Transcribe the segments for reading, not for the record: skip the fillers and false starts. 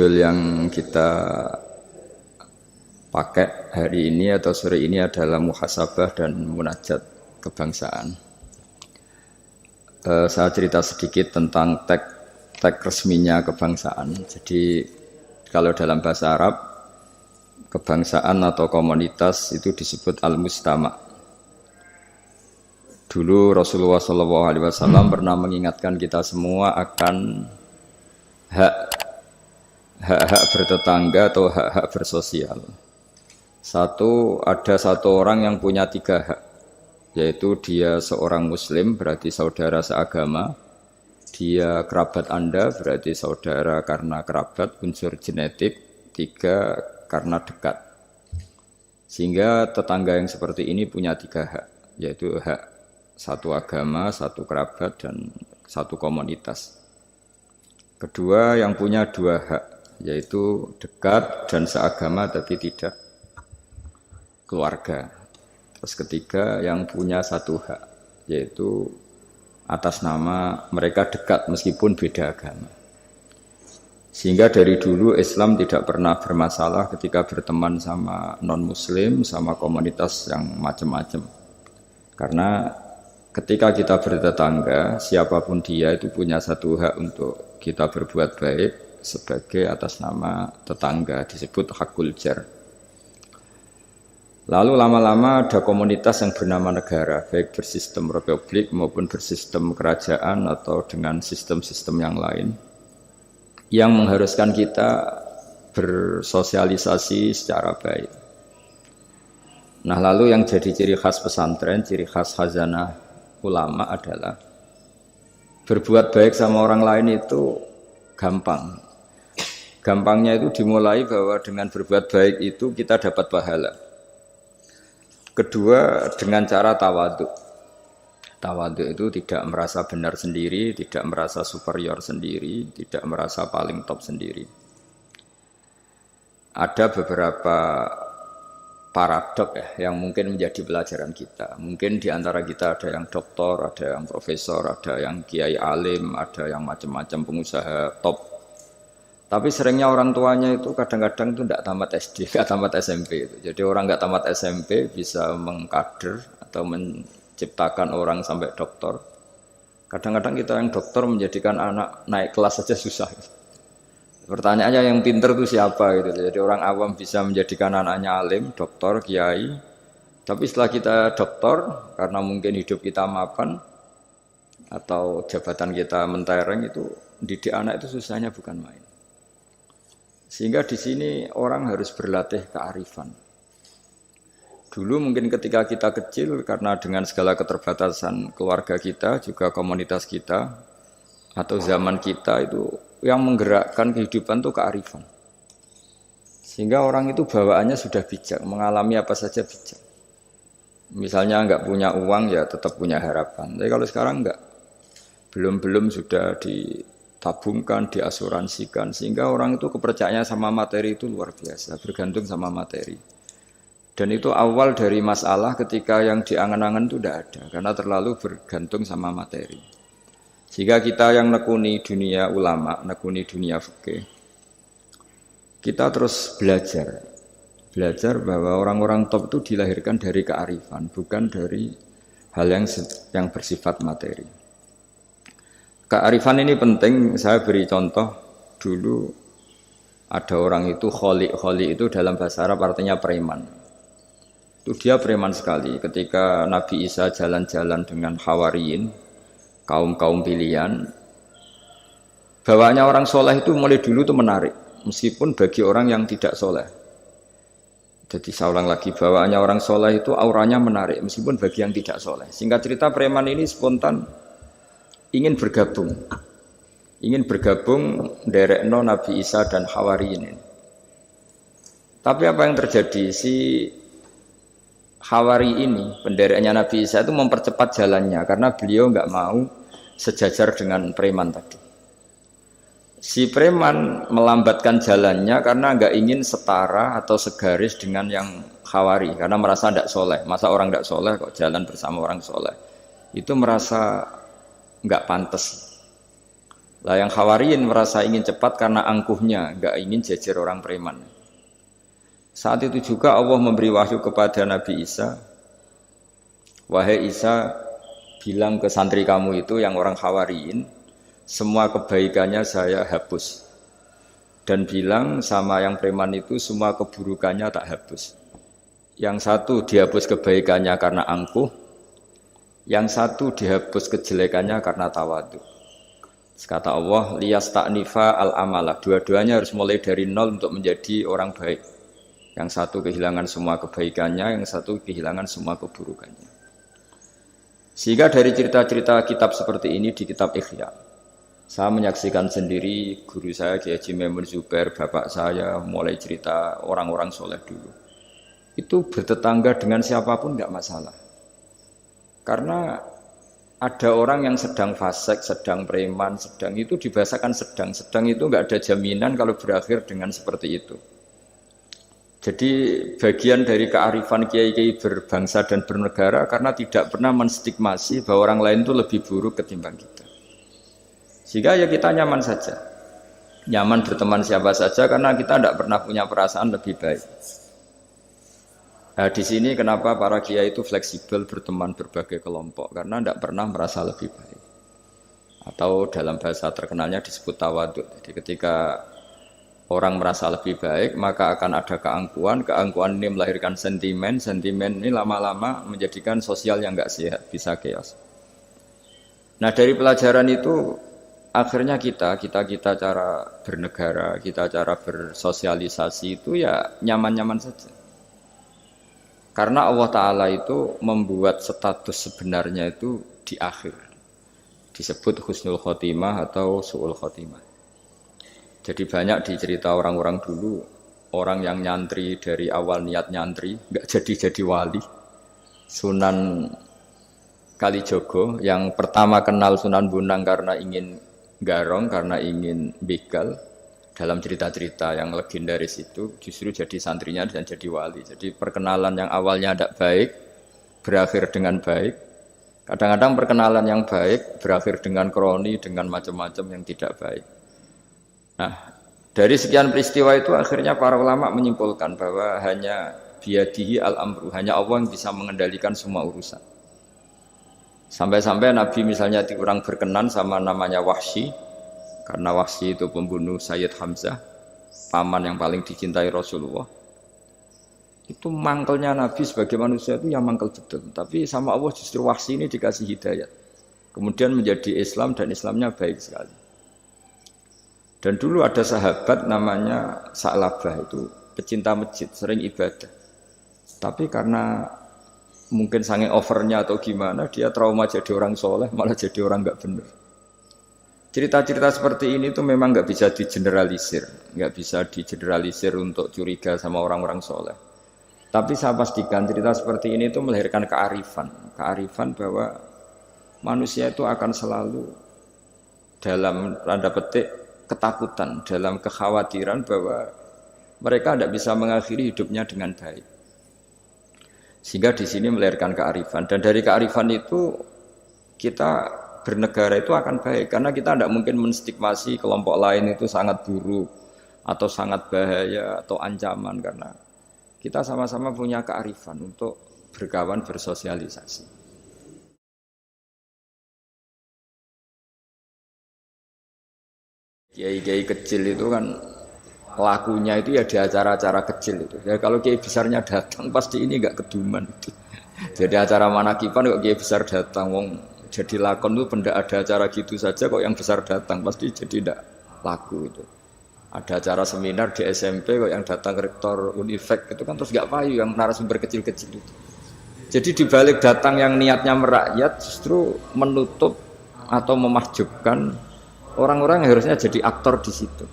Judul yang kita pakai hari ini atau sore ini adalah muhasabah dan munajat kebangsaan. Saya cerita sedikit tentang tag resminya kebangsaan. Jadi kalau dalam bahasa Arab, kebangsaan atau komunitas itu disebut al-mustama'. Dulu Rasulullah SAW pernah mengingatkan kita semua akan hak-hak bertetangga atau hak-hak bersosial. Ada satu orang yang punya 3 hak, yaitu dia seorang muslim, berarti saudara seagama. Dia kerabat Anda, berarti saudara karena kerabat, unsur genetik. 3, karena dekat. Sehingga tetangga yang seperti ini punya 3 hak, yaitu hak satu agama, satu kerabat, dan satu komunitas. Kedua, yang punya 2 hak, yaitu dekat dan seagama tapi tidak keluarga. Terus ketiga, yang punya 1 hak, yaitu atas nama mereka dekat meskipun beda agama. Sehingga dari dulu Islam tidak pernah bermasalah ketika berteman sama non-muslim, sama komunitas yang macam-macam. Karena ketika kita bertetangga, siapapun dia itu punya 1 hak untuk kita berbuat baik sebagai atas nama tetangga, disebut hakul jar. Lalu lama-lama ada komunitas yang bernama negara, baik bersistem republik maupun bersistem kerajaan atau dengan sistem-sistem yang lain, yang mengharuskan kita bersosialisasi secara baik. Nah, lalu yang jadi ciri khas pesantren, ciri khas khazanah ulama adalah berbuat baik sama orang lain itu gampang. Gampangnya itu dimulai bahwa dengan berbuat baik itu kita dapat pahala. Kedua, dengan cara tawaduk. Tawaduk itu tidak merasa benar sendiri, tidak merasa superior sendiri, tidak merasa paling top sendiri. Ada beberapa paradok yang mungkin menjadi pelajaran kita. Mungkin di antara kita ada yang doktor, ada yang profesor, ada yang kiai alim, ada yang macam-macam pengusaha top. Tapi seringnya orang tuanya itu kadang-kadang itu tidak tamat SD, tidak tamat SMP. Jadi orang nggak tamat SMP bisa mengkader atau menciptakan orang sampai doktor. Kadang-kadang kita yang dokter menjadikan anak naik kelas saja susah. Pertanyaannya yang pinter itu siapa gitu. Jadi orang awam bisa menjadikan anaknya alim, dokter, kiai. Tapi setelah kita dokter, karena mungkin hidup kita mapan atau jabatan kita mentereng, itu didik anak itu susahnya bukan main. Sehingga di sini orang harus berlatih kearifan. Dulu mungkin ketika kita kecil, karena dengan segala keterbatasan keluarga kita, juga komunitas kita, atau zaman kita itu yang menggerakkan kehidupan itu kearifan. Sehingga orang itu bawaannya sudah bijak, mengalami apa saja bijak. Misalnya enggak punya uang ya tetap punya harapan. Tapi kalau sekarang enggak, belum sudah ditabungkan, diasuransikan, sehingga orang itu kepercayaannya sama materi itu luar biasa, bergantung sama materi. Dan itu awal dari masalah ketika yang diangan-angan itu tidak ada, karena terlalu bergantung sama materi. Jika kita yang nekuni dunia ulama, nekuni dunia fikih, kita terus belajar bahwa orang-orang top itu dilahirkan dari kearifan, bukan dari hal yang bersifat materi. Kearifan ini penting. Saya beri contoh dulu, ada orang itu kholi itu dalam bahasa Arab artinya preman. Itu dia preman sekali. Ketika Nabi Isa jalan-jalan dengan Hawariyin, kaum pilihan, bawaannya orang soleh itu mulai dulu itu menarik, meskipun bagi orang yang tidak soleh. Jadi saya ulang lagi, bawaannya orang soleh itu auranya menarik, meskipun bagi yang tidak soleh. Singkat cerita, preman ini spontan ingin bergabung nderekno Nabi Isa dan Hawariyin. Tapi apa yang terjadi? Si Hawari ini, pendereknya Nabi Isa itu mempercepat jalannya karena beliau nggak mau sejajar dengan preman tadi. Si preman melambatkan jalannya karena nggak ingin setara atau segaris dengan yang Hawari, karena merasa tidak soleh. Masa orang tidak soleh kok jalan bersama orang soleh? Itu merasa nggak pantas. Lah yang Hawariyin merasa ingin cepat karena angkuhnya, enggak ingin jejer orang preman. Saat itu juga Allah memberi wahyu kepada Nabi Isa, wahai Isa, bilang ke santri kamu itu yang orang Hawariyin, semua kebaikannya saya hapus. Dan bilang sama yang preman itu semua keburukannya tak hapus. Yang satu dihapus kebaikannya karena angkuh, yang satu dihapus kejelekannya karena tawadhu. Kata Allah, liyas ta'nifa al-amalah. Dua-duanya harus mulai dari nol untuk menjadi orang baik. Yang satu kehilangan semua kebaikannya, yang satu kehilangan semua keburukannya. Sehingga dari cerita-cerita kitab seperti ini di kitab Ihya, saya menyaksikan sendiri guru saya Kiai Haji Maimun Zubair, bapak saya mulai cerita orang-orang soleh dulu. Itu bertetangga dengan siapapun enggak masalah. Karena ada orang yang sedang fasik, sedang preman, sedang itu dibahasakan sedang. Sedang itu enggak ada jaminan kalau berakhir dengan seperti itu. Jadi bagian dari kearifan kiai-kiai berbangsa dan bernegara karena tidak pernah menstigmasi bahwa orang lain itu lebih buruk ketimbang kita. Sehingga ya kita nyaman saja. Nyaman berteman siapa saja karena kita tidak pernah punya perasaan lebih baik. Nah, di sini kenapa para kiai itu fleksibel berteman berbagai kelompok karena tidak pernah merasa lebih baik. Atau dalam bahasa terkenalnya disebut tawadhu. Jadi ketika orang merasa lebih baik maka akan ada keangkuhan. Keangkuhan ini melahirkan sentimen. Sentimen ini lama-lama menjadikan sosial yang enggak sehat, bisa chaos. Nah dari pelajaran itu akhirnya kita cara bernegara, kita cara bersosialisasi itu ya nyaman-nyaman saja. Karena Allah Ta'ala itu membuat status sebenarnya itu di akhir. Disebut husnul khotimah atau su'ul khotimah. Jadi banyak dicerita orang-orang dulu, orang yang nyantri dari awal niat nyantri, enggak jadi wali. Sunan Kalijogo yang pertama kenal Sunan Bonang karena ingin garong, karena ingin begal. Dalam cerita-cerita yang legendaris itu justru jadi santrinya dan jadi wali. Jadi perkenalan yang awalnya tidak baik berakhir dengan baik. Kadang-kadang perkenalan yang baik berakhir dengan kroni, dengan macam-macam yang tidak baik. Nah, dari sekian peristiwa itu akhirnya para ulama menyimpulkan bahwa hanya biyadihi al-amru, hanya Allah yang bisa mengendalikan semua urusan. Sampai-sampai Nabi misalnya dikurang berkenan sama namanya Wahsy, karena Wahsy itu pembunuh Sayyid Hamzah, paman yang paling dicintai Rasulullah. Itu mangkelnya Nabi sebagai manusia itu yang mangkel betul. Tapi sama Allah justru Wahsy ini dikasih hidayat. Kemudian menjadi Islam dan Islamnya baik sekali. Dan dulu ada sahabat namanya Sa'labah, itu pecinta masjid, sering ibadah. Tapi karena mungkin saking overnya atau gimana, dia trauma jadi orang soleh, malah jadi orang nggak benar. Cerita-cerita seperti ini tuh memang nggak bisa digeneralisir, nggak bisa digeneralisir untuk curiga sama orang-orang soleh. Tapi saya pastikan cerita seperti ini tuh melahirkan kearifan bahwa manusia itu akan selalu dalam tanda petik ketakutan, dalam kekhawatiran bahwa mereka tidak bisa mengakhiri hidupnya dengan baik. Sehingga di sini melahirkan kearifan, dan dari kearifan itu kita bernegara itu akan baik, karena kita tidak mungkin menstigmasi kelompok lain itu sangat buruk atau sangat bahaya atau ancaman, karena kita sama-sama punya kearifan untuk berkawan bersosialisasi. Kiai-kiai kecil itu kan lakunya itu ya di acara-acara kecil itu. Ya kalau kiai besarnya datang pasti ini enggak keduman itu. Jadi acara manakipan kok kiai besar datang, wong jadi lakon itu benda ada acara gitu saja kok yang besar datang pasti jadi tidak laku itu. Ada acara seminar di SMP kok yang datang rektor Unifek itu kan terus nggak payu yang narasumber kecil-kecil itu. Jadi dibalik datang yang niatnya merakyat justru menutup atau memahjubkan orang-orang yang harusnya jadi aktor di situ.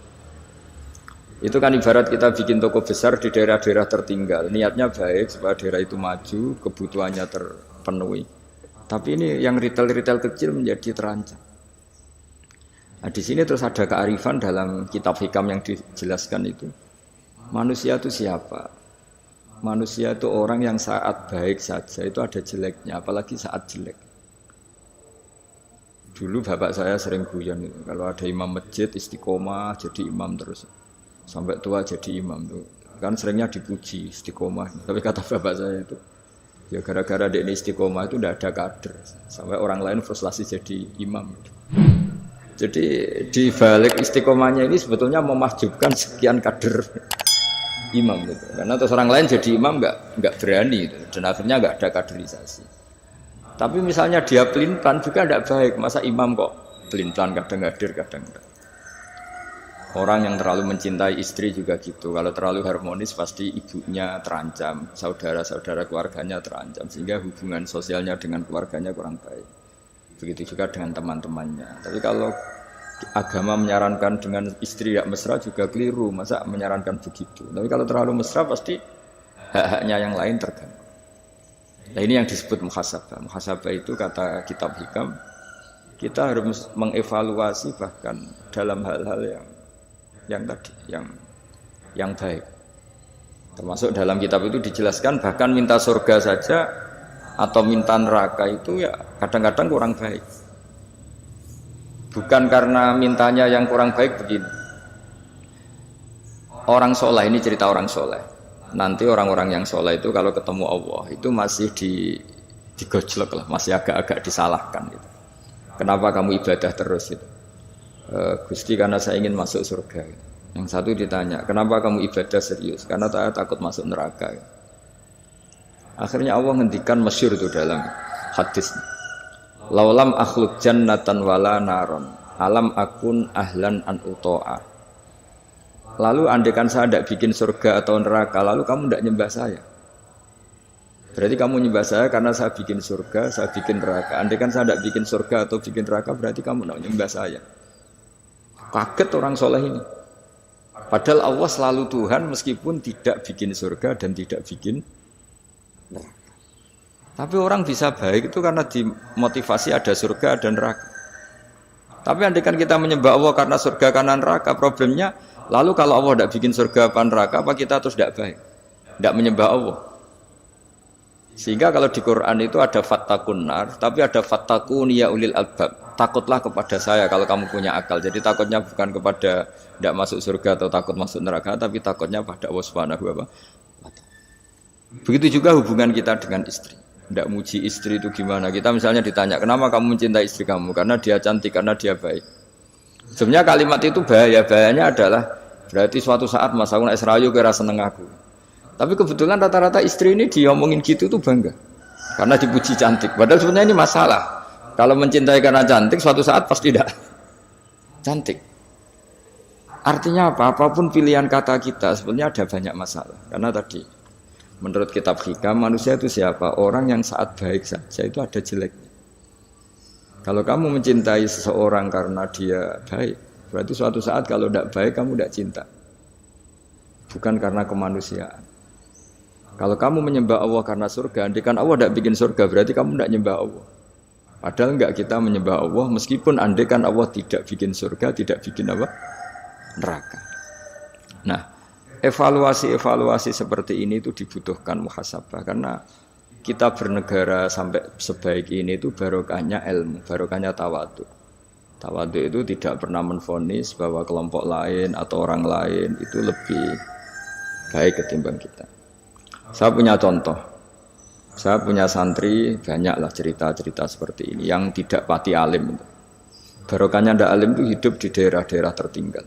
Itu kan ibarat kita bikin toko besar di daerah-daerah tertinggal, niatnya baik supaya daerah itu maju, kebutuhannya terpenuhi. Tapi ini yang retail-retail kecil menjadi terancam. Nah, di sini terus ada kearifan dalam kitab hikam yang dijelaskan itu. Manusia itu siapa? Manusia itu orang yang saat baik saja itu ada jeleknya, apalagi saat jelek. Dulu bapak saya sering guyon itu. Kalau ada imam masjid istiqomah jadi imam terus. Sampai tua jadi imam tuh. Kan seringnya dipuji istiqomah. Tapi kata bapak saya itu, ya gara-gara dia ini istiqomah itu tidak ada kader. Sampai orang lain frustasi jadi imam. Jadi di balik istiqomahnya ini sebetulnya memahjubkan sekian kader imam gitu. Karena terus orang lain jadi imam nggak berani gitu. Dan akhirnya nggak ada kaderisasi. Tapi misalnya dia pelin-pelan juga tidak baik. Masa imam kok pelin-pelan kadang hadir kadang enggak. Orang yang terlalu mencintai istri juga gitu. Kalau terlalu harmonis pasti ibunya terancam, saudara-saudara keluarganya terancam, sehingga hubungan sosialnya dengan keluarganya kurang baik. Begitu juga dengan teman-temannya. Tapi kalau agama menyarankan dengan istri tidak mesra juga keliru. Masa menyarankan begitu? Tapi kalau terlalu mesra pasti hak-haknya yang lain terganggu. Nah ini yang disebut muhasabah. Muhasabah itu kata kitab hikam, kita harus mengevaluasi bahkan dalam hal-hal yang tadi, yang baik. Termasuk dalam kitab itu dijelaskan bahkan minta surga saja atau minta neraka itu ya kadang-kadang kurang baik. Bukan karena mintanya yang kurang baik begini. Orang soleh, ini cerita orang soleh. Nanti orang-orang yang soleh itu kalau ketemu Allah itu masih digojlok lah, masih agak-agak disalahkan gitu. Kenapa kamu ibadah terus gitu? Gusti karena saya ingin masuk surga gitu. Yang satu ditanya, kenapa kamu ibadah serius? Karena saya takut masuk neraka gitu. Akhirnya Allah ngendikan masyhur itu dalam hadis. Laulam akhluk jannatan wala naron alam akun ahlan an uto'a. Lalu andaikan saya tidak bikin surga atau neraka, lalu kamu tidak nyembah saya. Berarti kamu nyembah saya karena saya bikin surga, saya bikin neraka. Andaikan saya tidak bikin surga atau bikin neraka, berarti kamu tidak nyembah saya. Kaget orang soleh ini. Padahal Allah selalu Tuhan meskipun tidak bikin surga dan tidak bikin neraka. Tapi orang bisa baik itu karena dimotivasi ada surga dan neraka. Tapi andaikan kita menyembah Allah karena surga karena neraka, problemnya lalu kalau Allah tidak bikin surga apa neraka, apa kita terus tidak baik? Tidak menyembah Allah. Sehingga kalau di Quran itu ada fattakun nar, tapi ada fattakun ya ulil albab. Takutlah kepada saya kalau kamu punya akal. Jadi takutnya bukan kepada tidak masuk surga atau takut masuk neraka, tapi takutnya pada Allah Subhanahu wa ta'ala. Begitu juga hubungan kita dengan istri. Tidak muji istri itu gimana? Kita misalnya ditanya, kenapa kamu mencintai istri kamu? Karena dia cantik, karena dia baik. Sebenarnya kalimat itu bahaya. Bahayanya adalah berarti suatu saat Mas aku nak serayu kira seneng aku. Tapi kebetulan rata-rata istri ini diomongin gitu tuh bangga. Karena dipuji cantik. Padahal sebenarnya ini masalah. Kalau mencintai karena cantik, suatu saat pasti tidak cantik. Artinya apa? Apapun pilihan kata kita, sebenarnya ada banyak masalah. Karena tadi, menurut kitab hikam, manusia itu siapa? Orang yang saat baik saja itu ada jeleknya. Kalau kamu mencintai seseorang karena dia baik, berarti suatu saat kalau tidak baik, kamu tidak cinta. Bukan karena kemanusiaan. Kalau kamu menyembah Allah karena surga, andaikan Allah tidak bikin surga, berarti kamu tidak menyembah Allah. Padahal enggak, kita menyembah Allah meskipun andaikan Allah tidak bikin surga, tidak bikin apa? Neraka. Nah, evaluasi-evaluasi seperti ini itu dibutuhkan muhasabah karena kita bernegara sampai sebaik ini itu barokahnya ilmu, barokahnya tawadhu. Tawadhu itu tidak pernah menvonis bahwa kelompok lain atau orang lain itu lebih baik ketimbang kita. Saya punya contoh. Saya punya santri, banyaklah cerita-cerita seperti ini yang tidak pati alim. Barokahnya ndak alim itu hidup di daerah-daerah tertinggal.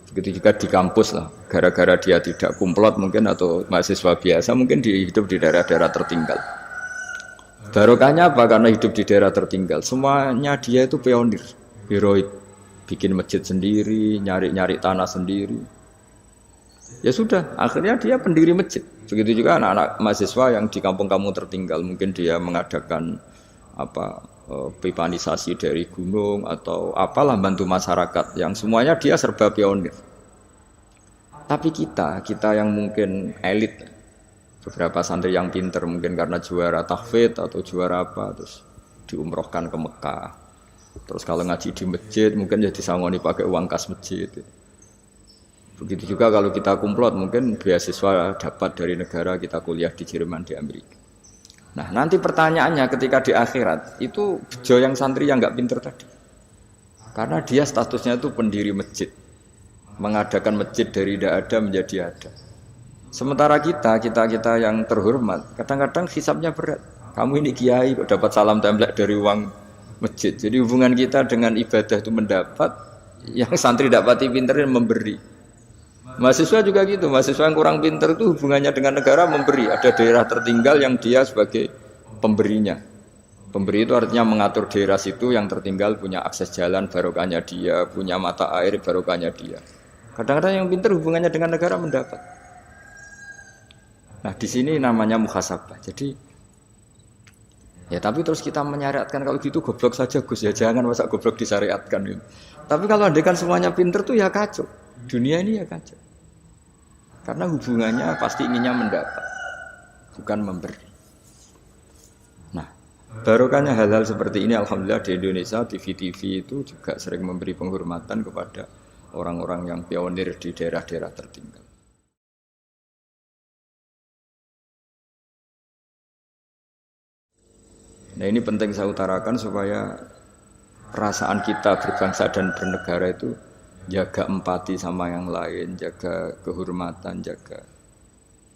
Begitu juga di kampus lah. Gara-gara dia tidak kumplot mungkin atau mahasiswa biasa mungkin hidup di daerah-daerah tertinggal. Barokahnya apa? Karena hidup di daerah tertinggal. Semuanya dia itu pionir, heroik. Bikin masjid sendiri, nyari-nyari tanah sendiri. Ya sudah, akhirnya dia pendiri masjid. Begitu juga anak-anak mahasiswa yang di kampung-kampung tertinggal, mungkin dia mengadakan pipanisasi dari gunung atau apalah bantu masyarakat yang semuanya dia serba pionir. Tapi kita yang mungkin elit, beberapa santri yang pinter mungkin karena juara tahfidz atau juara apa terus diumrohkan ke Mekah. Terus kalau ngaji di masjid mungkin jadi disangoni pakai uang kas masjid. Begitu juga kalau kita kumplot mungkin beasiswa dapat dari negara kita kuliah di Jerman, di Amerika. Nah nanti pertanyaannya ketika di akhirat itu bejo yang santri yang nggak pinter tadi. Karena dia statusnya itu pendiri masjid. Mengadakan masjid dari tidak ada menjadi ada. Sementara kita yang terhormat, kadang-kadang hisabnya berat. Kamu ini kiai kok dapat salam template dari uang masjid. Jadi hubungan kita dengan ibadah itu mendapat, yang santri dapati pinter memberi. Mahasiswa juga gitu, mahasiswa yang kurang pinter itu hubungannya dengan negara memberi. Ada daerah tertinggal yang dia sebagai pemberinya. Pemberi itu artinya mengatur daerah situ yang tertinggal punya akses jalan barokahnya dia, punya mata air barokahnya dia. Kadang-kadang yang pinter hubungannya dengan negara mendapat. Nah di sini namanya muhasabah. Jadi ya tapi terus kita menyariatkan kalau gitu goblok saja Gus ya, jangan masa goblok disyariatkan gitu. Tapi kalau andekan semuanya pinter tuh ya kacau. Dunia ini ya kacau. Karena hubungannya pasti inginnya mendapat, bukan memberi. Nah, barokahnya hal-hal seperti ini alhamdulillah di Indonesia TV-TV itu juga sering memberi penghormatan kepada orang-orang yang pionir di daerah-daerah tertinggal. Nah ini penting saya utarakan supaya perasaan kita berbangsa dan bernegara itu jaga empati sama yang lain, jaga kehormatan, jaga.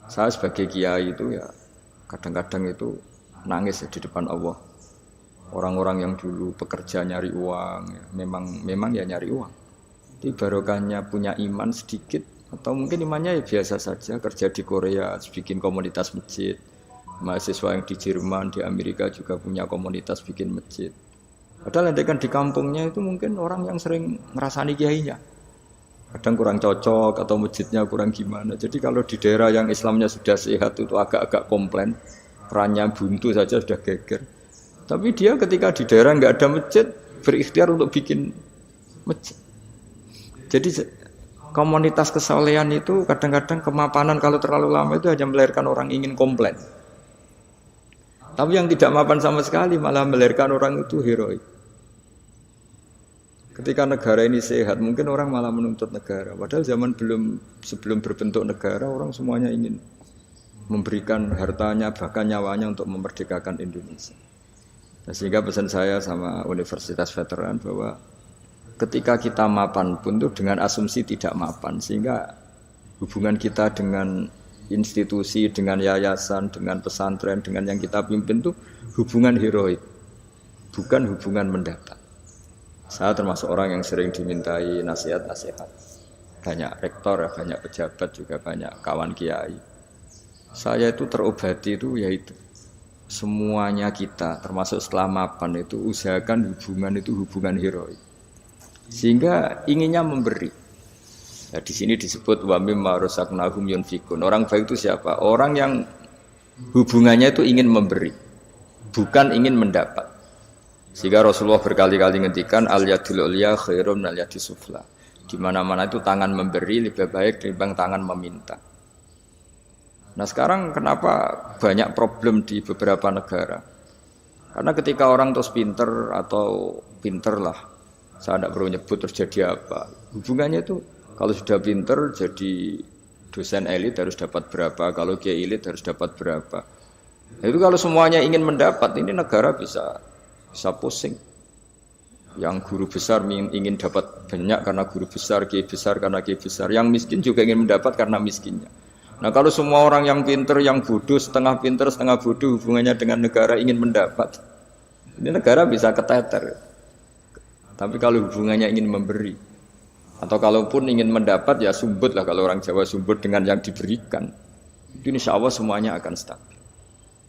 Saya sebagai kiai itu ya kadang-kadang itu nangis ya di depan Allah. Orang-orang yang dulu pekerja nyari uang, ya, memang ya nyari uang. Di barokahnya punya iman sedikit atau mungkin imannya ya biasa saja, kerja di Korea, bikin komunitas masjid. Mahasiswa yang di Jerman, di Amerika juga punya komunitas bikin masjid. Padahal kan di kampungnya itu mungkin orang yang sering ngerasani kiainya. Kadang kurang cocok atau masjidnya kurang gimana. Jadi kalau di daerah yang Islamnya sudah sehat itu agak-agak komplain, perannya buntu saja sudah geger. Tapi dia ketika di daerah nggak ada masjid, berikhtiar untuk bikin masjid. Jadi komunitas kesolehan itu kadang-kadang kemapanan kalau terlalu lama itu hanya melahirkan orang ingin komplain. Tapi yang tidak mapan sama sekali malah melahirkan orang itu heroik. Ketika negara ini sehat, mungkin orang malah menuntut negara. Padahal sebelum berbentuk negara, orang semuanya ingin memberikan hartanya, bahkan nyawanya untuk memerdekakan Indonesia. Nah, sehingga pesan saya sama Universitas Veteran bahwa ketika kita mapan pun itu dengan asumsi tidak mapan, sehingga hubungan kita dengan institusi, dengan yayasan, dengan pesantren, dengan yang kita pimpin itu hubungan heroik, bukan hubungan mendapat. Saya termasuk orang yang sering dimintai nasihat-nasihat. Banyak rektor, banyak pejabat, juga banyak kawan kiai. Saya itu terobati itu yaitu semuanya kita, termasuk setelah mapan itu usahakan hubungan itu hubungan heroik. Sehingga inginnya memberi. Nah, di sini disebut wa mimma razaqnahum yunfikun. Orang baik itu siapa? Orang yang hubungannya itu ingin memberi, bukan ingin mendapat. Sehingga Rasulullah berkali-kali ngendikan al-yadul ulya khairum minal yadis sufla. Di mana-mana itu tangan memberi lebih baik daripada tangan meminta. Nah, sekarang kenapa banyak problem di beberapa negara? Karena ketika orang terus pinter atau pinter lah, saya tidak perlu nyebut terus jadi apa. Hubungannya itu kalau sudah pinter jadi dosen elit harus dapat berapa, kalau kiai elit harus dapat berapa. Nah, itu kalau semuanya ingin mendapat, ini negara bisa pusing. Yang guru besar ingin dapat banyak karena guru besar, kiai besar karena kiai besar. Yang miskin juga ingin mendapat karena miskinnya. Nah kalau semua orang yang pinter, yang bodoh, setengah pinter, setengah bodoh hubungannya dengan negara ingin mendapat, ini negara bisa keteter. Tapi kalau hubungannya ingin memberi, atau kalaupun ingin mendapat ya sumbut lah, kalau orang Jawa sumbut dengan yang diberikan, itu insya Allah semuanya akan stabil.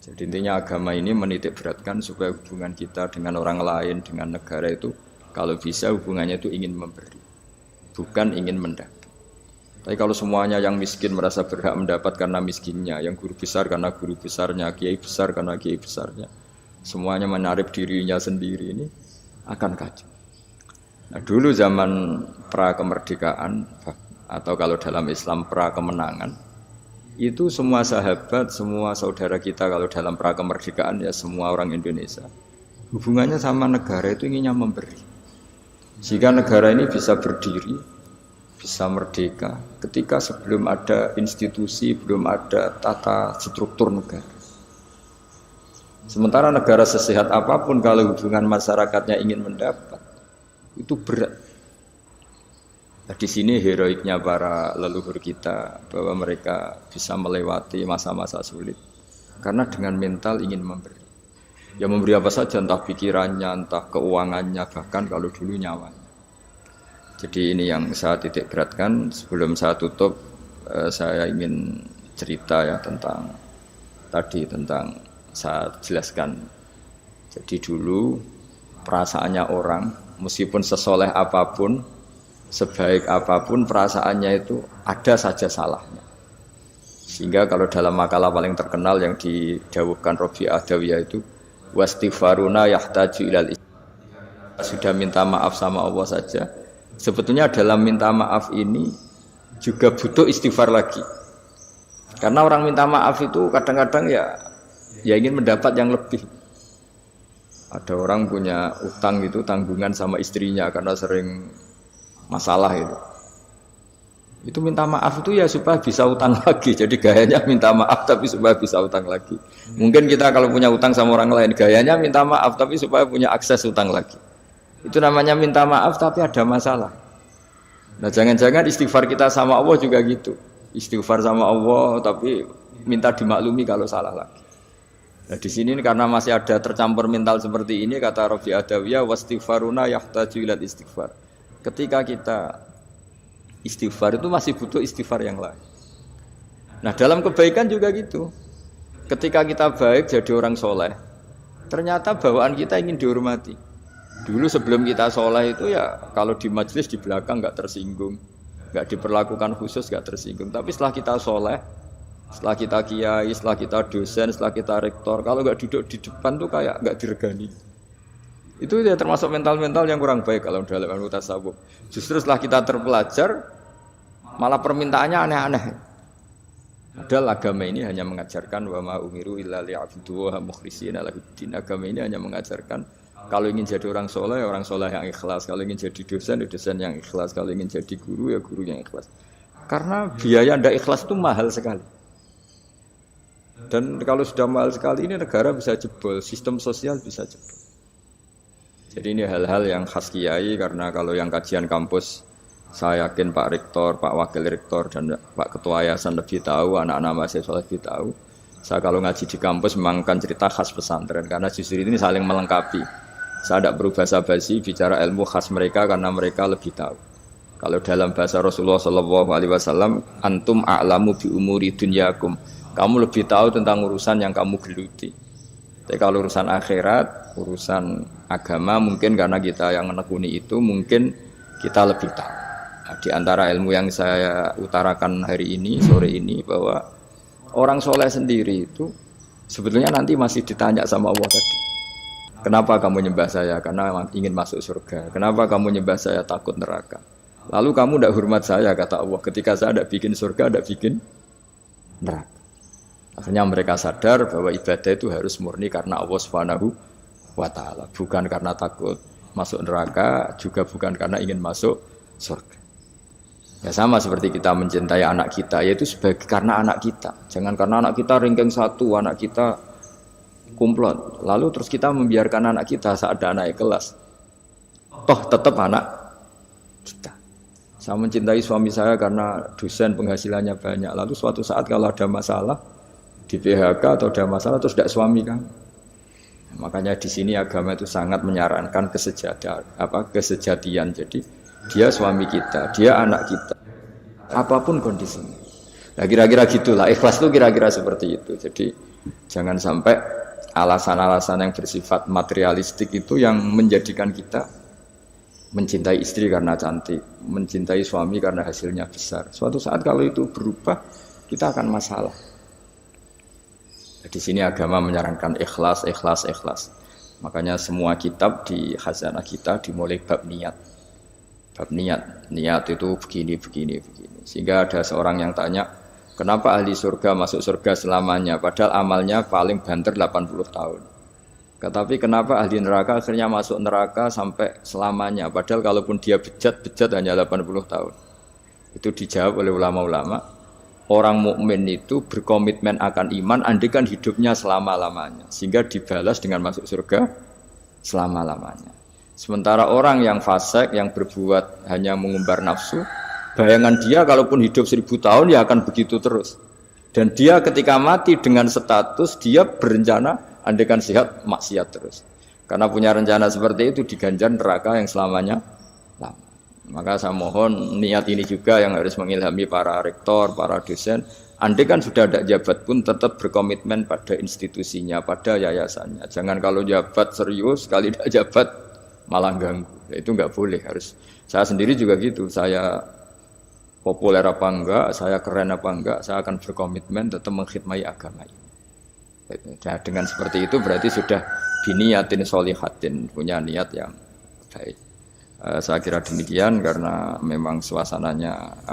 Jadi intinya agama ini menitik beratkan supaya hubungan kita dengan orang lain, dengan negara itu kalau bisa hubungannya itu ingin memberi, bukan ingin mendapat. Tapi kalau semuanya yang miskin merasa berhak mendapat karena miskinnya, yang guru besar karena guru besarnya, kiai besar karena kiai besarnya, semuanya menarik dirinya sendiri, ini akan kacau. Nah, dulu zaman pra kemerdekaan atau kalau dalam Islam pra kemenangan, itu semua sahabat, semua saudara kita kalau dalam pra kemerdekaan ya semua orang Indonesia hubungannya sama negara itu inginnya memberi. Sehingga negara ini bisa berdiri, bisa merdeka ketika sebelum ada institusi, belum ada tata struktur negara. Sementara negara sesehat apapun kalau hubungan masyarakatnya ingin mendapat, Itu berat. Nah, di sini heroiknya para leluhur kita bahwa mereka bisa melewati masa-masa sulit karena dengan mental ingin memberi. Ya memberi apa saja, entah pikirannya, entah keuangannya, bahkan kalau dulu nyawanya. Jadi ini yang saya titik beratkan. Sebelum saya tutup, saya ingin cerita ya tentang saya jelaskan. Jadi dulu perasaannya orang, meskipun sesoleh apapun, sebaik apapun perasaannya itu ada saja salahnya. Sehingga kalau dalam makalah paling terkenal yang didawuhkan Rabi Adawiyah itu wastighfaruna yahtaju ilal istighfar. Sudah minta maaf sama Allah saja. Sebetulnya dalam minta maaf ini juga butuh istighfar lagi. Karena orang minta maaf itu kadang-kadang ya ingin mendapat yang lebih. Ada orang punya utang gitu, tanggungan sama istrinya karena sering masalah itu. Itu minta maaf itu ya supaya bisa utang lagi. Jadi gayanya minta maaf tapi supaya bisa utang lagi. Mungkin kita kalau punya utang sama orang lain, gayanya minta maaf tapi supaya punya akses utang lagi. Itu namanya minta maaf tapi ada masalah. Nah jangan-jangan istighfar kita sama Allah juga gitu. Istighfar sama Allah tapi minta dimaklumi kalau salah lagi. Nah di sini karena masih ada tercampur mental seperti ini, kata Rabi Adawiyah wastighfaruna yahtaju ilal istighfar. Ketika kita istighfar itu masih butuh istighfar yang lain. Nah dalam kebaikan juga gitu. Ketika kita baik jadi orang soleh, ternyata bawaan kita ingin dihormati. Dulu sebelum kita soleh itu ya kalau di majelis di belakang nggak tersinggung, nggak diperlakukan khusus, nggak tersinggung. Tapi setelah kita soleh, setelah kita kiai, setelah kita dosen, setelah kita rektor, kalau nggak duduk di depan tuh kayak nggak diregani. Itu ya termasuk mental-mental yang kurang baik kalau dalam ilmu tasawuf. Justru setelah kita terpelajar, malah permintaannya aneh-aneh. Padahal agama ini hanya mengajarkan wa ma umiru illa liya'budu wa mukhlishina lahuddin. Agama ini hanya mengajarkan kalau ingin jadi orang soleh yang ikhlas. Kalau ingin jadi dosen, dosen yang ikhlas. Kalau ingin jadi guru, ya guru yang ikhlas. Karena biaya ndak ikhlas itu mahal sekali. Dan kalau sudah mahal sekali ini negara bisa jebol, sistem sosial bisa jebol. Jadi ini hal-hal yang khas kiai karena kalau yang kajian kampus saya yakin Pak Rektor, Pak Wakil Rektor dan Pak Ketua Yayasan lebih tahu, anak-anak mahasiswa lebih tahu. Saya kalau ngaji di kampus memang kan cerita khas pesantren karena justru ini saling melengkapi. Saya tidak berubah basi bicara ilmu khas mereka karena mereka lebih tahu. Kalau dalam bahasa Rasulullah SAW, antum a'lamu bi umuri dunyakum. Kamu lebih tahu tentang urusan yang kamu geluti. Tapi kalau urusan akhirat, urusan agama mungkin karena kita yang menekuni itu mungkin kita lebih tahu. Nah, di antara ilmu yang saya utarakan hari ini, sore ini bahwa orang soleh sendiri itu sebetulnya nanti masih ditanya sama Allah tadi. Kenapa kamu nyembah saya? Karena ingin masuk surga. Kenapa kamu nyembah saya? Takut neraka. Lalu kamu tidak hormat saya, kata Allah. Ketika saya tidak bikin surga, tidak bikin neraka. Akhirnya mereka sadar bahwa ibadah itu harus murni karena Allah Subhanahu wa Ta'ala. Bukan karena takut masuk neraka, juga bukan karena ingin masuk surga. Ya sama seperti kita mencintai anak kita, yaitu sebagai karena anak kita. Jangan karena anak kita ranking 1, anak kita kumplot. Lalu terus kita membiarkan anak kita saat ada naik kelas. Toh tetap anak kita. Saya mencintai suami saya karena dosen penghasilannya banyak. Lalu suatu saat kalau ada masalah di PHK atau ada masalah terus tidak suami kan. Makanya di sini agama itu sangat menyarankan kesejatian. Jadi dia suami kita, dia anak kita. Apapun kondisinya. Nah kira-kira gitulah. Ikhlas itu kira-kira seperti itu. Jadi jangan sampai alasan-alasan yang bersifat materialistik itu yang menjadikan kita mencintai istri karena cantik, mencintai suami karena hasilnya besar. Suatu saat kalau itu berubah, kita akan masalah. Di sini agama menyarankan ikhlas. Makanya semua kitab di khazanah kita dimulai bab niat. Bab niat itu begini. Sehingga ada seorang yang tanya, kenapa ahli surga masuk surga selamanya? Padahal amalnya paling banter 80 tahun. Tetapi kenapa ahli neraka akhirnya masuk neraka sampai selamanya? Padahal kalaupun dia bejat hanya 80 tahun. Itu dijawab oleh ulama-ulama. Orang mukmin itu berkomitmen akan iman andikan hidupnya selama-lamanya. Sehingga dibalas dengan masuk surga selama-lamanya. Sementara orang yang fasik, yang berbuat hanya mengumbar nafsu, bayangan dia kalaupun hidup 1000 tahun ya akan begitu terus. Dan dia ketika mati dengan status dia berencana andaikan sehat maksiat terus. Karena punya rencana seperti itu diganjar neraka yang selamanya lama. Maka saya mohon niat ini juga yang harus mengilhami para rektor, para dosen. Andaikan sudah ada jabat pun tetap berkomitmen pada institusinya, pada yayasannya. Jangan kalau jabat serius, sekali tidak jabat malah ganggu. Itu enggak boleh. Harus. Saya sendiri juga gitu. Saya populer apa enggak, saya keren apa enggak, saya akan berkomitmen tetap mengkhidmati agama ini. Nah, dengan seperti itu berarti sudah biniyatin solihatin, punya niat yang baik. Saya kira demikian karena memang suasananya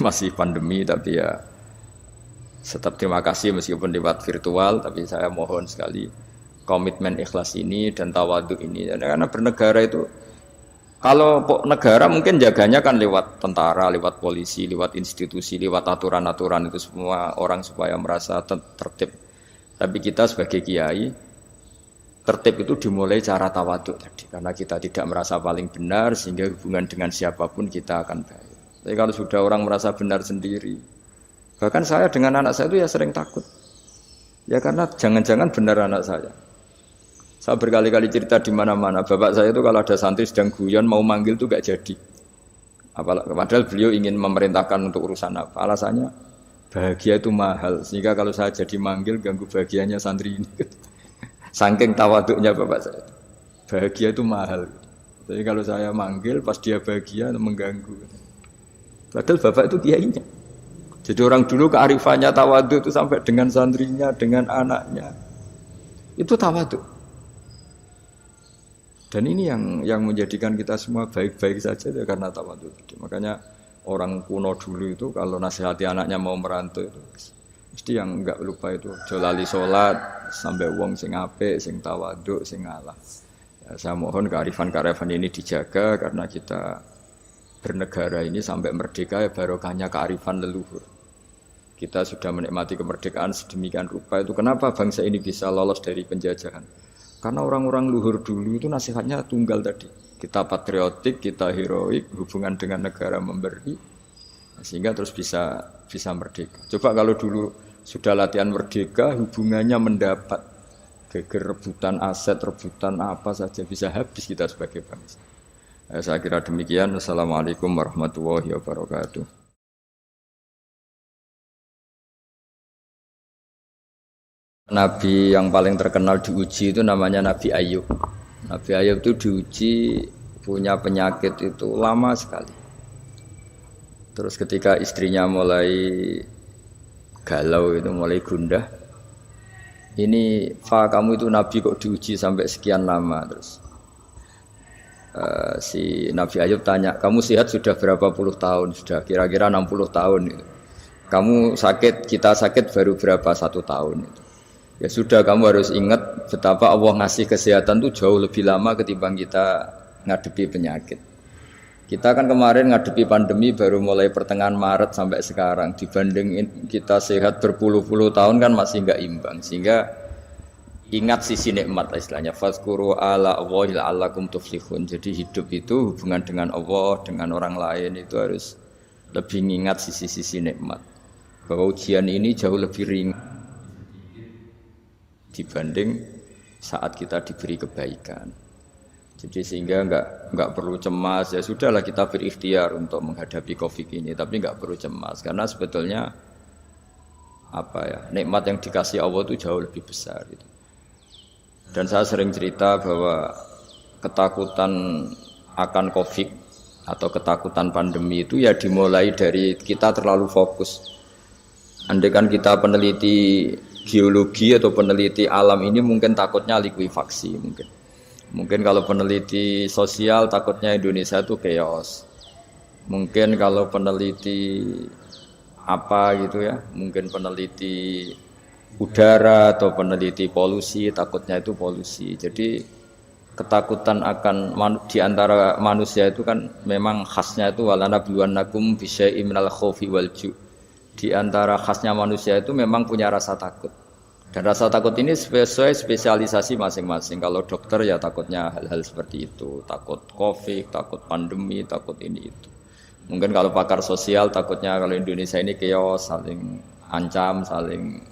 masih pandemi, tapi ya tetap terima kasih meskipun lewat virtual, tapi saya mohon sekali komitmen ikhlas ini dan tawadhu ini. Karena bernegara itu, kalau negara mungkin jaganya kan lewat tentara, lewat polisi, lewat institusi, lewat aturan-aturan itu semua orang supaya merasa tertib. Tapi kita sebagai kiai, tertib itu dimulai cara tawadhu tadi. Karena kita tidak merasa paling benar sehingga hubungan dengan siapapun kita akan baik. Tapi kalau sudah orang merasa benar sendiri, bahkan saya dengan anak saya itu ya sering takut. Ya karena jangan-jangan benar anak saya. Saya berkali-kali cerita di mana-mana. Bapak saya itu kalau ada santri sedang guyon mau manggil itu gak jadi. Padahal beliau ingin memerintahkan untuk urusan apa. Alasannya bahagia itu mahal. Sehingga kalau saya jadi manggil ganggu bahagianya santri ini. Saking tawaduknya bapak saya. Bahagia itu mahal. Jadi kalau saya manggil pas dia bahagia mengganggu. Padahal bapak itu kiainya. Jadi orang dulu kearifannya tawaduk itu sampai dengan santrinya, dengan anaknya. Itu tawaduk. Dan ini yang menjadikan kita semua baik-baik saja ya, karena tawadhu. Makanya orang kuno dulu itu kalau nasihati anaknya mau merantau itu mesti yang enggak lupa itu jolali sholat sampai wong sing apik, sing tawadhu, sing ngalah. Ya, saya mohon kearifan ini dijaga karena kita bernegara ini sampai merdeka ya barokahnya kearifan leluhur. Kita sudah menikmati kemerdekaan sedemikian rupa itu kenapa bangsa ini bisa lolos dari penjajahan? Karena orang-orang luhur dulu itu nasihatnya tunggal tadi. Kita patriotik, kita heroik, hubungan dengan negara memberi, sehingga terus bisa merdeka. Coba kalau dulu sudah latihan merdeka, hubungannya mendapat geger rebutan aset, rebutan apa saja bisa habis kita sebagai bangsa. Saya kira demikian. Assalamualaikum warahmatullahi wabarakatuh. Nabi yang paling terkenal diuji itu namanya Nabi Ayub. Nabi Ayub itu diuji punya penyakit itu lama sekali. Terus ketika istrinya mulai galau itu mulai gundah. Ini kamu itu Nabi kok diuji sampai sekian lama terus. Si Nabi Ayub tanya, kamu sehat sudah berapa puluh tahun? Sudah kira-kira 60 tahun itu. Kamu sakit, kita sakit baru berapa 1 tahun itu. Ya sudah kamu harus ingat betapa Allah ngasih kesehatan itu jauh lebih lama ketimbang kita ngadepi penyakit. Kita kan kemarin ngadepi pandemi baru mulai pertengahan Maret sampai sekarang. Dibanding kita sehat berpuluh-puluh tahun kan masih enggak imbang. Sehingga ingat sisi nikmat istilahnya. Fazkuru ala Allahi la'allakum tuflihun. Jadi hidup itu hubungan dengan Allah, dengan orang lain itu harus lebih ingat sisi-sisi nikmat. Bahwa ujian ini jauh lebih ringan dibanding saat kita diberi kebaikan. Jadi sehingga enggak perlu cemas. Ya sudahlah kita berikhtiar untuk menghadapi Covid ini, tapi enggak perlu cemas karena sebetulnya nikmat yang dikasih Allah itu jauh lebih besar gitu. Dan saya sering cerita bahwa ketakutan akan Covid atau ketakutan pandemi itu ya dimulai dari kita terlalu fokus. Andai kan kita peneliti geologi atau peneliti alam ini mungkin takutnya likuifaksi mungkin kalau peneliti sosial takutnya Indonesia itu chaos, mungkin kalau peneliti apa gitu ya, mungkin peneliti udara atau peneliti polusi takutnya itu polusi. Jadi ketakutan akan di antara manusia itu kan memang khasnya itu walanabluwannakum bisyai'im minal khaufi wal ju'. Di antara khasnya manusia itu memang punya rasa takut. Dan rasa takut ini sesuai spesialisasi masing-masing. Kalau dokter ya takutnya hal-hal seperti itu, takut COVID, takut pandemi, takut ini itu. Mungkin kalau pakar sosial takutnya kalau Indonesia ini chaos, saling ancam, saling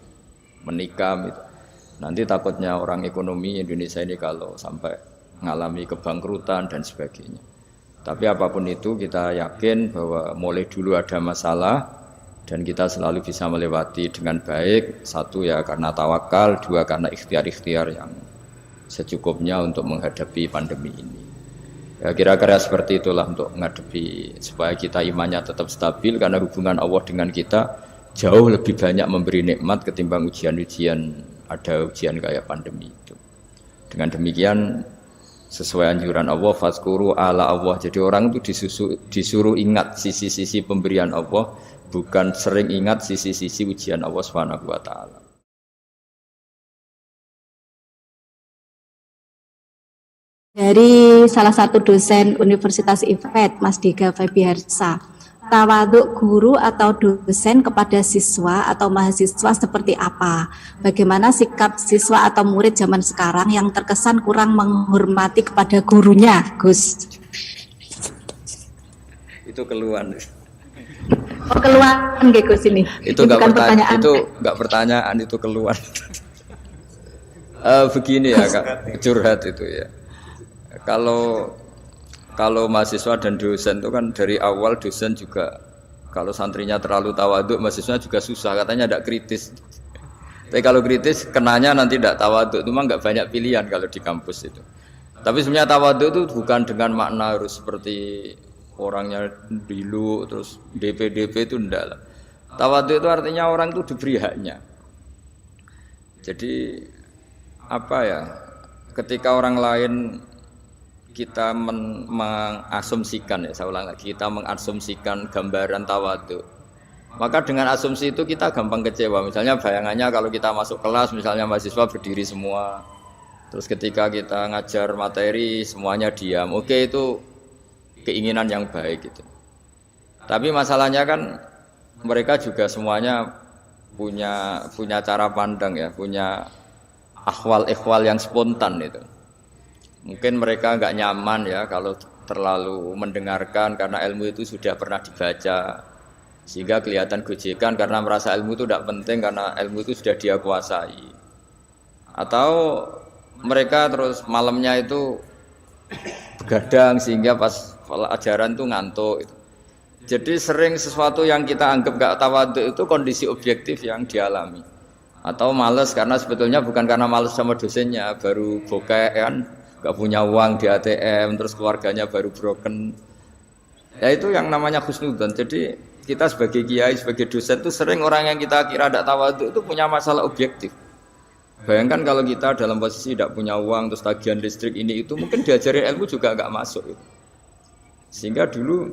menikam gitu. Nanti takutnya orang ekonomi Indonesia ini kalau sampai mengalami kebangkrutan dan sebagainya. Tapi apapun itu kita yakin bahwa mulai dulu ada masalah dan kita selalu bisa melewati dengan baik. Satu ya karena tawakal, dua karena ikhtiar-ikhtiar yang secukupnya untuk menghadapi pandemi ini. Ya kira-kira seperti itulah untuk menghadapi supaya kita imannya tetap stabil karena hubungan Allah dengan kita jauh lebih banyak memberi nikmat ketimbang ujian-ujian, ada ujian kayak pandemi itu. Dengan demikian sesuai anjuran Allah fazkuru ala Allah. Jadi orang itu disuruh ingat sisi-sisi pemberian Allah, bukan sering ingat sisi-sisi ujian Allah Subhanahu wa taala. Dari salah satu dosen Universitas IFED, Mas Dika Febiarsa, tawaduk guru atau dosen kepada siswa atau mahasiswa seperti apa? Bagaimana sikap siswa atau murid zaman sekarang yang terkesan kurang menghormati kepada gurunya, Gus? Itu keluhan. Oh, keluhan nggih Gus ini. Itu bukan pertanyaan. Itu enggak pertanyaan, itu keluhan. Begini ya Kak, curhat itu ya. Kalau mahasiswa dan dosen itu kan dari awal dosen juga kalau santrinya terlalu tawaduk, mahasiswa juga susah, katanya tidak kritis. Tapi kalau kritis kenanya nanti tidak tawaduk, itu mah nggak banyak pilihan kalau di kampus itu. Tapi sebenarnya tawaduk itu bukan dengan makna harus seperti orangnya dulu terus DP itu enggak lah. Tawaduk itu artinya orang itu diberi haknya. Jadi apa ya? Ketika orang lain kita mengasumsikan, ya saya ulang lagi, kita mengasumsikan gambaran tawadhu, maka dengan asumsi itu kita gampang kecewa. Misalnya bayangannya kalau kita masuk kelas, misalnya mahasiswa berdiri semua, terus ketika kita ngajar materi semuanya diam, oke itu keinginan yang baik gitu. Tapi masalahnya kan mereka juga semuanya punya cara pandang ya, punya akhwal-ikhwal yang spontan itu. Mungkin mereka nggak nyaman ya kalau terlalu mendengarkan karena ilmu itu sudah pernah dibaca, sehingga kelihatan gojekan karena merasa ilmu itu tidak penting karena ilmu itu sudah dia kuasai. Atau mereka terus malamnya itu begadang sehingga pas ajaran itu ngantuk. Jadi sering sesuatu yang kita anggap nggak tawadhu itu kondisi objektif yang dialami. Atau malas karena sebetulnya bukan karena malas sama dosennya, baru bokeh kan, gak punya uang di ATM, terus keluarganya baru broken. Ya itu yang namanya husnudzon. Jadi kita sebagai kiai, sebagai dosen itu sering orang yang kita kira tidak tawadhu itu punya masalah objektif. Bayangkan kalau kita dalam posisi tidak punya uang, terus tagihan listrik ini itu, mungkin diajarin ilmu juga gak masuk. Sehingga dulu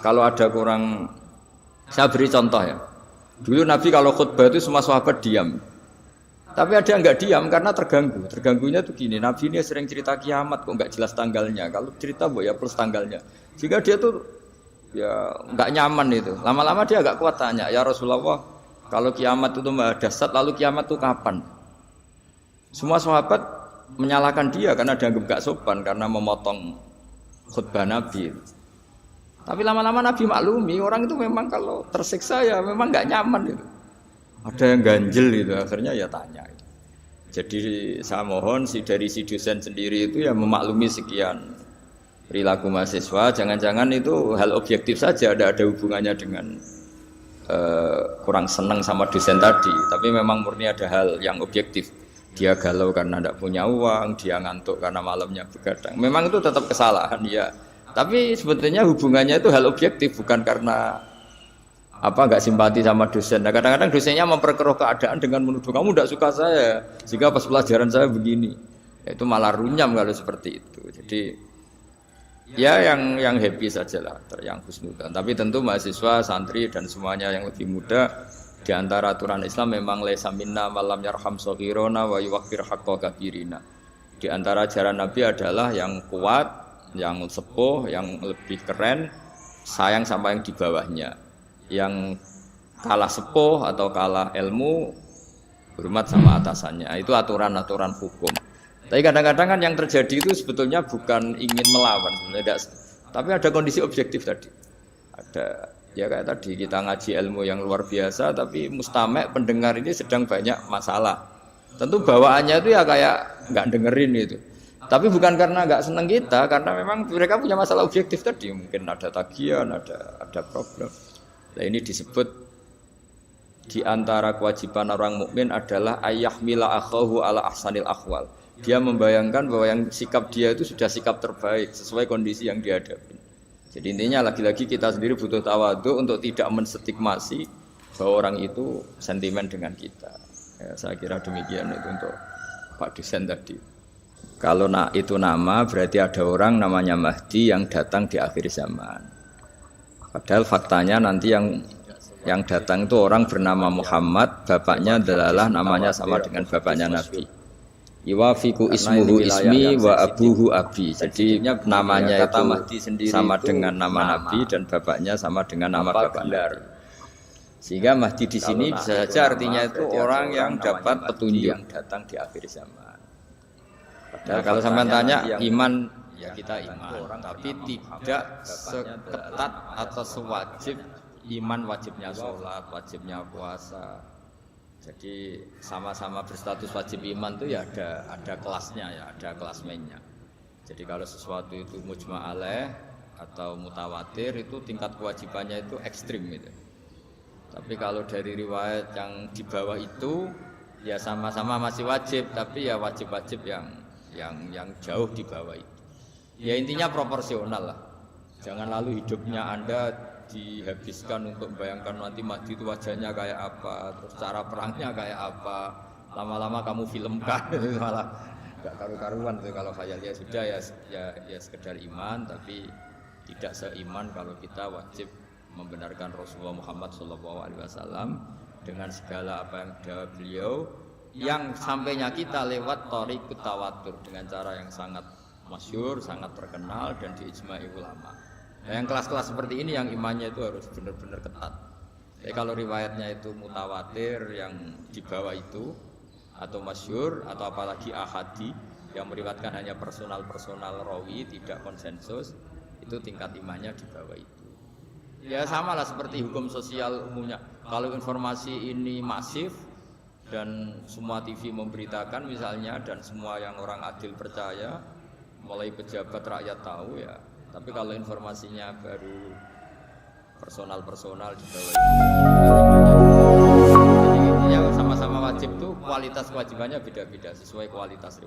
kalau ada kurang, saya beri contoh ya. Dulu Nabi kalau khutbah itu semua sahabat diam. Tapi ada yang nggak diam karena terganggu. Terganggunya tuh gini, Nabi ini sering cerita kiamat kok nggak jelas tanggalnya. Kalau cerita ya plus tanggalnya. Jika dia tuh ya nggak nyaman itu. Lama-lama dia agak kuat tanya, ya Rasulullah, kalau kiamat itu dahsyat, lalu kiamat itu kapan? Semua sahabat menyalahkan dia karena dianggap nggak sopan karena memotong khutbah Nabi. Tapi lama-lama Nabi maklumi, orang itu memang kalau tersiksa ya memang nggak nyaman itu. Ada yang ganjel itu, akhirnya ya tanya. Jadi saya mohon dari si dosen sendiri itu ya memaklumi sekian perilaku mahasiswa. Jangan-jangan itu hal objektif saja, ada hubungannya dengan kurang senang sama dosen tadi. Tapi memang murni ada hal yang objektif. Dia galau karena tidak punya uang, dia ngantuk karena malamnya begadang. Memang itu tetap kesalahan ya. Tapi sebetulnya hubungannya itu hal objektif, bukan karena nggak simpati sama dosen. Nah, kadang-kadang dosennya memperkeruh keadaan dengan menuduh kamu tidak suka saya, jika pas pelajaran saya begini, itu malah runyam kalau seperti itu. Jadi ya yang happy sajalah, yang husnudzon. Tapi tentu mahasiswa, santri dan semuanya yang lebih muda, di antara aturan Islam memang laisa minna malam yarham shaghirona wa yuwaqqir haqqa kabirina. Di antara ajaran Nabi adalah yang kuat, yang sepuh, yang lebih keren, sayang sama yang di bawahnya. Yang kalah sepuh atau kalah ilmu, hormat sama atasannya. Itu aturan-aturan hukum. Tapi kadang-kadang kan yang terjadi itu sebetulnya bukan ingin melawan sebenarnya, tapi ada kondisi objektif tadi. Ada ya kayak tadi kita ngaji ilmu yang luar biasa, tapi mustame' pendengar ini sedang banyak masalah. Tentu bawaannya itu ya kayak nggak dengerin itu. Tapi bukan karena nggak seneng kita, karena memang mereka punya masalah objektif tadi. Mungkin ada tagihan, ada problem. Nah ini disebut di antara kewajiban orang mukmin adalah ayyahmila akhahu ala ahsanil ahwal. Dia membayangkan bahwa yang sikap dia itu sudah sikap terbaik sesuai kondisi yang dihadapi. Jadi intinya lagi-lagi kita sendiri butuh tawadhu untuk tidak menstigmasi bahwa orang itu sentimen dengan kita. Ya, saya kira demikian itu untuk Pak dosen tadi. Kalau itu nama berarti ada orang namanya Mahdi yang datang di akhir zaman. Padahal faktanya nanti yang datang itu orang bernama Muhammad, bapaknya adalah namanya sama dengan bapaknya Nabi. Iwafiku ismuhu ismi wa abuhu abi. Jadi namanya itu sama dengan nama Nabi dan bapaknya sama dengan nama bapaknya. Sehingga Mahdi di sini bisa saja artinya itu orang yang dapat petunjuk yang datang di akhir zaman. Nah, kalau sampai tanya iman, ya kita iman, tapi tidak seketat atau sewajib iman wajibnya sholat, wajibnya puasa. Jadi sama-sama berstatus wajib iman itu ya ada kelasnya ya, ada kelasmennya. Jadi kalau sesuatu itu mujma' alaih atau mutawatir itu tingkat kewajibannya itu ekstrim gitu. Tapi kalau dari riwayat yang di bawah itu ya sama-sama masih wajib, tapi ya wajib-wajib yang jauh di bawah itu. Ya intinya proporsional lah. Jangan lalu hidupnya Anda dihabiskan untuk membayangkan nanti Mahdi itu wajahnya kayak apa, terus cara perangnya kayak apa. Lama-lama kamu filmkan itu malah enggak karu-karuan tuh kalau khayalnya sudah ya sekedar iman, tapi tidak seiman kalau kita wajib membenarkan Rasulullah Muhammad SAW dengan segala apa yang dawuh beliau, yang sampainya kita lewat thariqut tawatur dengan cara yang sangat masyhur, sangat terkenal dan diijma'i ulama. Nah, yang kelas-kelas seperti ini yang imannya itu harus benar-benar ketat. Jadi kalau riwayatnya itu mutawatir yang di bawah itu atau masyhur atau apalagi ahadi yang meriwayatkan hanya personal rawi tidak konsensus, itu tingkat imannya di bawah itu. Ya samalah seperti hukum sosial umumnya. Kalau informasi ini masif dan semua TV memberitakan misalnya dan semua yang orang adil percaya, mulai pejabat rakyat tahu ya. Tapi kalau informasinya baru personal di bawah itu, jadi intinya sama-sama wajib tuh kualitas kewajibannya beda-beda sesuai kualitas.